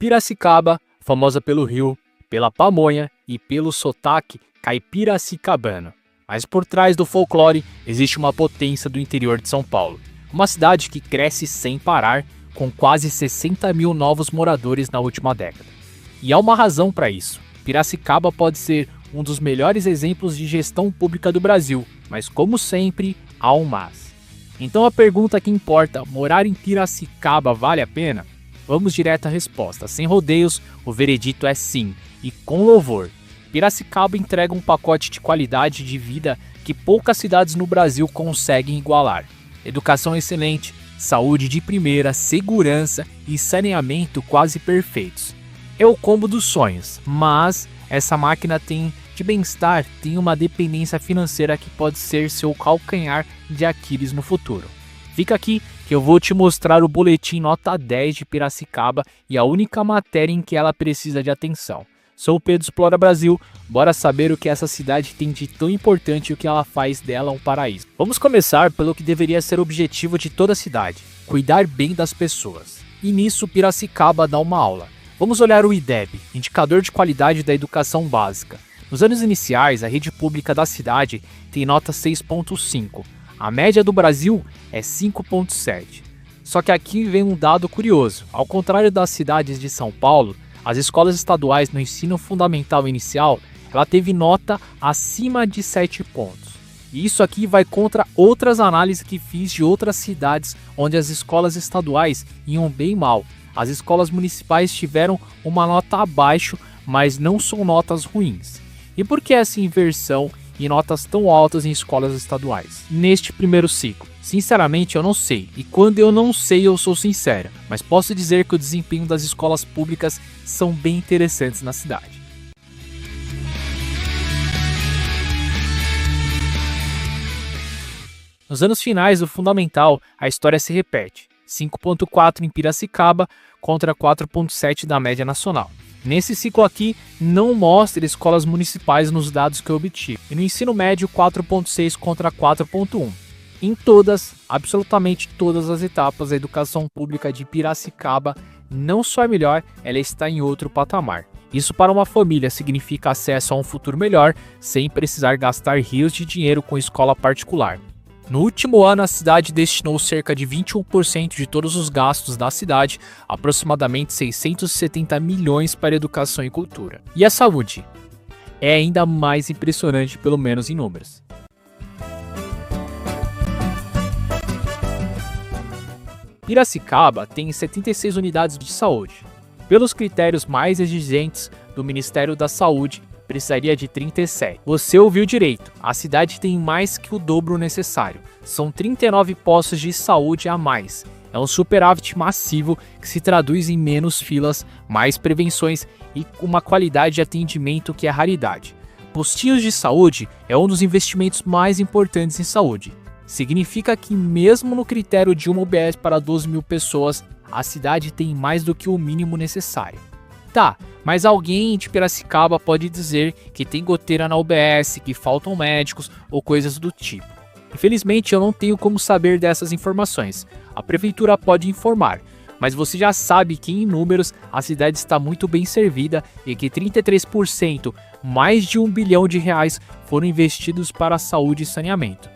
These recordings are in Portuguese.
Piracicaba, famosa pelo rio, pela pamonha e pelo sotaque caipiracicabano. Mas por trás do folclore existe uma potência do interior de São Paulo. Uma cidade que cresce sem parar, com quase 60 mil novos moradores na última década. E há uma razão para isso. Piracicaba pode ser um dos melhores exemplos de gestão pública do Brasil, mas como sempre, há um mas. Então a pergunta que importa, morar em Piracicaba vale a pena? Vamos direto à resposta. Sem rodeios, o veredito é sim, e com louvor. Piracicaba entrega um pacote de qualidade de vida que poucas cidades no Brasil conseguem igualar. Educação excelente, saúde de primeira, segurança e saneamento quase perfeitos. É o combo dos sonhos, mas essa máquina de bem-estar tem uma dependência financeira que pode ser seu calcanhar de Aquiles no futuro. Fica aqui que eu vou te mostrar o boletim nota 10 de Piracicaba e a única matéria em que ela precisa de atenção. Sou o Pedro Explora Brasil, bora saber o que essa cidade tem de tão importante e o que ela faz dela um paraíso. Vamos começar pelo que deveria ser o objetivo de toda a cidade, cuidar bem das pessoas. E nisso Piracicaba dá uma aula. Vamos olhar o IDEB, Indicador de Qualidade da Educação Básica. Nos anos iniciais, a rede pública da cidade tem nota 6.5. A média do Brasil é 5.7. Só que aqui vem um dado curioso. Ao contrário das cidades de São Paulo, as escolas estaduais no ensino fundamental inicial, ela teve nota acima de 7 pontos. E isso aqui vai contra outras análises que fiz de outras cidades onde as escolas estaduais iam bem mal. As escolas municipais tiveram uma nota abaixo, mas não são notas ruins. E por que essa inversão e notas tão altas em escolas estaduais neste primeiro ciclo? Sinceramente eu não sei, e quando eu não sei eu sou sincera, mas posso dizer que o desempenho das escolas públicas são bem interessantes na cidade. Nos anos finais do fundamental, a história se repete, 5.4 em Piracicaba contra 4.7 da média nacional. Nesse ciclo aqui, não mostra escolas municipais nos dados que eu obtive. E no ensino médio, 4.6 contra 4.1. Em todas, absolutamente todas as etapas, a educação pública de Piracicaba não só é melhor, ela está em outro patamar. Isso para uma família significa acesso a um futuro melhor, sem precisar gastar rios de dinheiro com escola particular. No último ano, a cidade destinou cerca de 21% de todos os gastos da cidade, aproximadamente 670 milhões para educação e cultura. E a saúde? É ainda mais impressionante, pelo menos em números. Piracicaba tem 76 unidades de saúde. Pelos critérios mais exigentes do Ministério da Saúde, precisaria de 37. Você ouviu direito, a cidade tem mais que o dobro necessário. São 39 postos de saúde a mais. É um superávit massivo que se traduz em menos filas, mais prevenções e uma qualidade de atendimento que é raridade. Postinhos de saúde é um dos investimentos mais importantes em saúde. Significa que mesmo no critério de uma UBS para 12 mil pessoas, a cidade tem mais do que o mínimo necessário. Tá, mas alguém de Piracicaba pode dizer que tem goteira na UBS, que faltam médicos ou coisas do tipo. Infelizmente eu não tenho como saber dessas informações. A prefeitura pode informar, mas você já sabe que em números a cidade está muito bem servida e que 33%, mais de R$1 bilhão, foram investidos para a saúde e saneamento.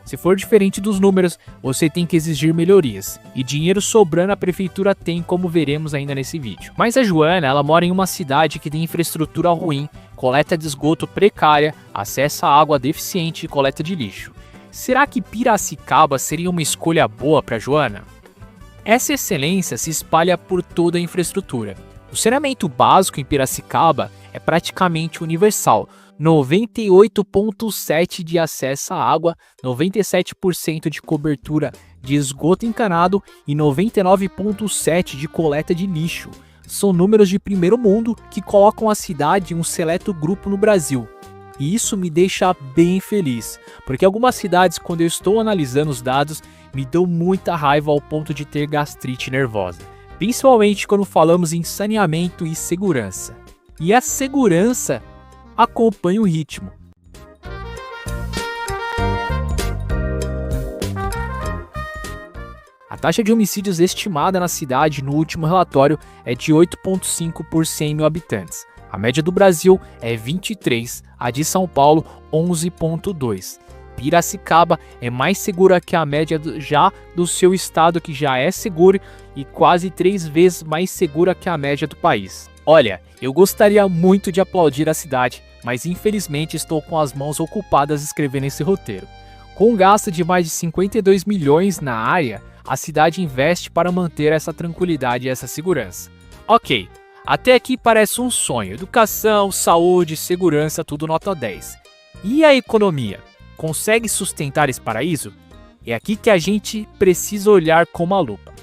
Se for diferente dos números, você tem que exigir melhorias. E dinheiro sobrando a prefeitura tem, como veremos ainda nesse vídeo. Mas a Joana, ela mora em uma cidade que tem infraestrutura ruim, coleta de esgoto precária, acesso à água deficiente e coleta de lixo. Será que Piracicaba seria uma escolha boa para Joana? Essa excelência se espalha por toda a infraestrutura. O saneamento básico em Piracicaba é praticamente universal. 98,7% de acesso à água, 97% de cobertura de esgoto encanado e 99,7% de coleta de lixo. São números de primeiro mundo que colocam a cidade em um seleto grupo no Brasil. E isso me deixa bem feliz, porque algumas cidades, quando eu estou analisando os dados, me dão muita raiva ao ponto de ter gastrite nervosa. Principalmente quando falamos em saneamento e segurança. E a segurança acompanha o ritmo. taxa de homicídios estimada na cidade no último relatório é de 8,5 por 100 mil habitantes. A média do Brasil é 23, a de São Paulo 11,2. Piracicaba é mais segura que a média já do seu estado, que já é seguro, e quase 3 vezes mais segura que a média do país. Olha, eu gostaria muito de aplaudir a cidade, mas infelizmente estou com as mãos ocupadas escrevendo esse roteiro. Com um gasto de mais de 52 milhões na área, a cidade investe para manter essa tranquilidade e essa segurança. Ok, até aqui parece um sonho. Educação, saúde, segurança, tudo nota 10. E a economia? Consegue sustentar esse paraíso? É aqui que a gente precisa olhar com uma lupa.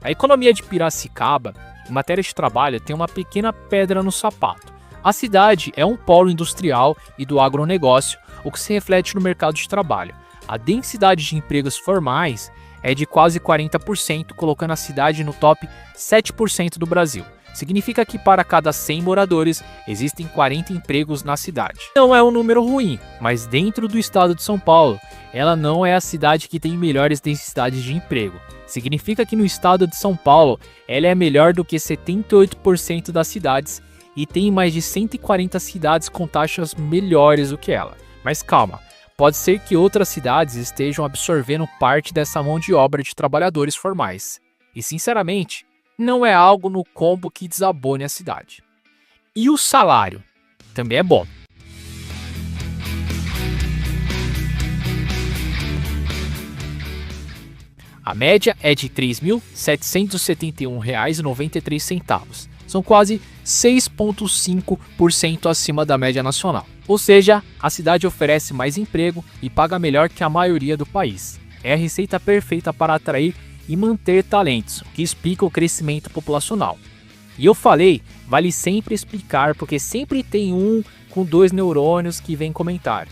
A economia de Piracicaba, em matéria de trabalho, tem uma pequena pedra no sapato. A cidade é um polo industrial e do agronegócio, o que se reflete no mercado de trabalho. A densidade de empregos formais é de quase 40%, colocando a cidade no top 7% do Brasil. Significa que para cada 100 moradores, existem 40 empregos na cidade. Não é um número ruim, mas dentro do estado de São Paulo, ela não é a cidade que tem melhores densidades de emprego. Significa que no estado de São Paulo, ela é melhor do que 78% das cidades e tem mais de 140 cidades com taxas melhores do que ela. Mas calma, pode ser que outras cidades estejam absorvendo parte dessa mão de obra de trabalhadores formais. E sinceramente, não é algo no combo que desabone a cidade. E o salário? Também é bom. A média é de R$ 3.771,93. São quase 6,5% acima da média nacional. Ou seja, a cidade oferece mais emprego e paga melhor que a maioria do país. É a receita perfeita para atrair e manter talentos, o que explica o crescimento populacional. E eu falei, vale sempre explicar, porque sempre tem um com 2 neurônios que vem comentar.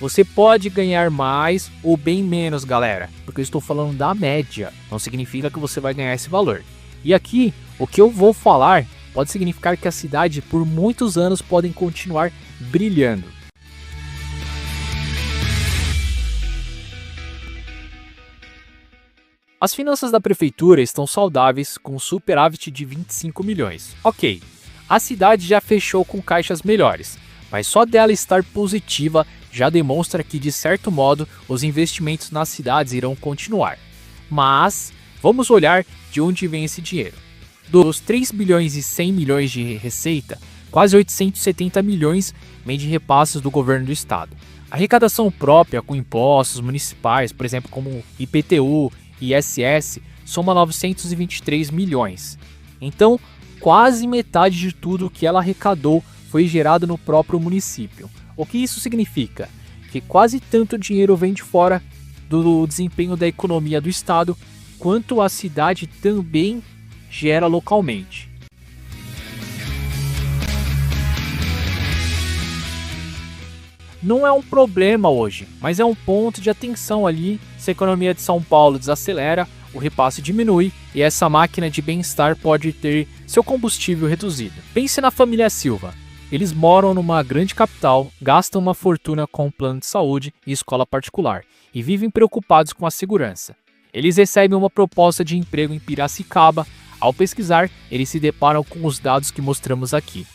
Você pode ganhar mais ou bem menos, galera, porque eu estou falando da média, não significa que você vai ganhar esse valor. E aqui, o que eu vou falar pode significar que a cidade por muitos anos podem continuar brilhando. As finanças da prefeitura estão saudáveis, com superávit de 25 milhões. Ok, a cidade já fechou com caixas melhores, mas só dela estar positiva já demonstra que, de certo modo, os investimentos nas cidades irão continuar. Mas vamos olhar de onde vem esse dinheiro. Dos 3 bilhões e 100 milhões de receita, quase 870 milhões vem de repasses do governo do estado. A arrecadação própria com impostos municipais, por exemplo, como IPTU e ISS, soma 923 milhões. Então, quase metade de tudo que ela arrecadou foi gerado no próprio município. O que isso significa? Que quase tanto dinheiro vem de fora do desempenho da economia do estado, quanto a cidade também gera localmente. Não é um problema hoje, mas é um ponto de atenção ali. Se a economia de São Paulo desacelera, o repasse diminui e essa máquina de bem-estar pode ter seu combustível reduzido. Pense na família Silva. Eles moram numa grande capital, gastam uma fortuna com plano de saúde e escola particular e vivem preocupados com a segurança. Eles recebem uma proposta de emprego em Piracicaba. Ao pesquisar, eles se deparam com os dados que mostramos aqui.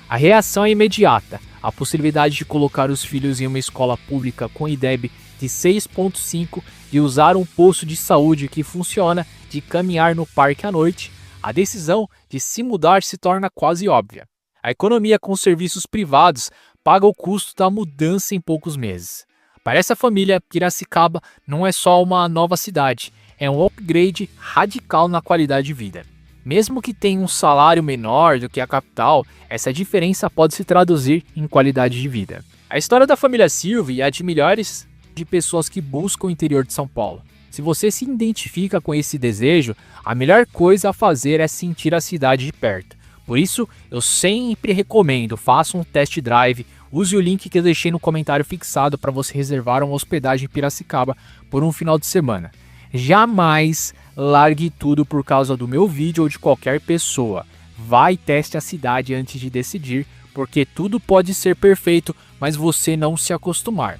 A reação é imediata. A possibilidade de colocar os filhos em uma escola pública com IDEB de 6,5, de usar um posto de saúde que funciona, de caminhar no parque à noite, a decisão de se mudar se torna quase óbvia. A economia com serviços privados paga o custo da mudança em poucos meses. Para essa família, Piracicaba não é só uma nova cidade, é um upgrade radical na qualidade de vida. Mesmo que tenha um salário menor do que a capital, essa diferença pode se traduzir em qualidade de vida. A história da família Silva é a de milhares de pessoas que buscam o interior de São Paulo. Se você se identifica com esse desejo, a melhor coisa a fazer é sentir a cidade de perto. Por isso, eu sempre recomendo, faça um test drive, use o link que eu deixei no comentário fixado para você reservar uma hospedagem em Piracicaba por um final de semana. Jamais largue tudo por causa do meu vídeo ou de qualquer pessoa. Vai e teste a cidade antes de decidir, porque tudo pode ser perfeito, mas você não se acostumar.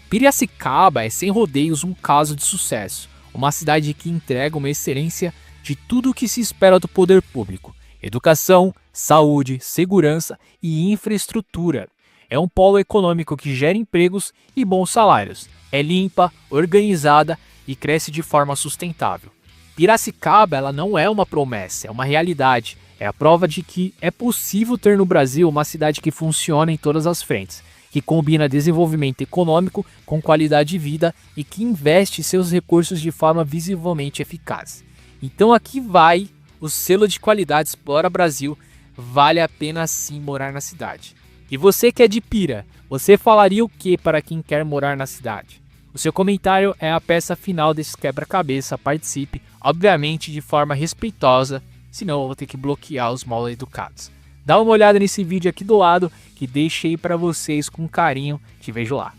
Piracicaba é sem rodeios um caso de sucesso, uma cidade que entrega uma excelência de tudo o que se espera do poder público: educação, saúde, segurança e infraestrutura. É um polo econômico que gera empregos e bons salários. É limpa, organizada e cresce de forma sustentável. Piracicaba, ela não é uma promessa, é uma realidade. É a prova de que é possível ter no Brasil uma cidade que funciona em todas as frentes, que combina desenvolvimento econômico com qualidade de vida e que investe seus recursos de forma visivelmente eficaz. Então aqui vai o selo de qualidade Explora Brasil. Vale a pena sim morar na cidade. E você que é de Pira, você falaria o que para quem quer morar na cidade? O seu comentário é a peça final desse quebra-cabeça. Participe, obviamente de forma respeitosa, senão eu vou ter que bloquear os mal educados. Dá uma olhada nesse vídeo aqui do lado que deixei para vocês com carinho. Te vejo lá.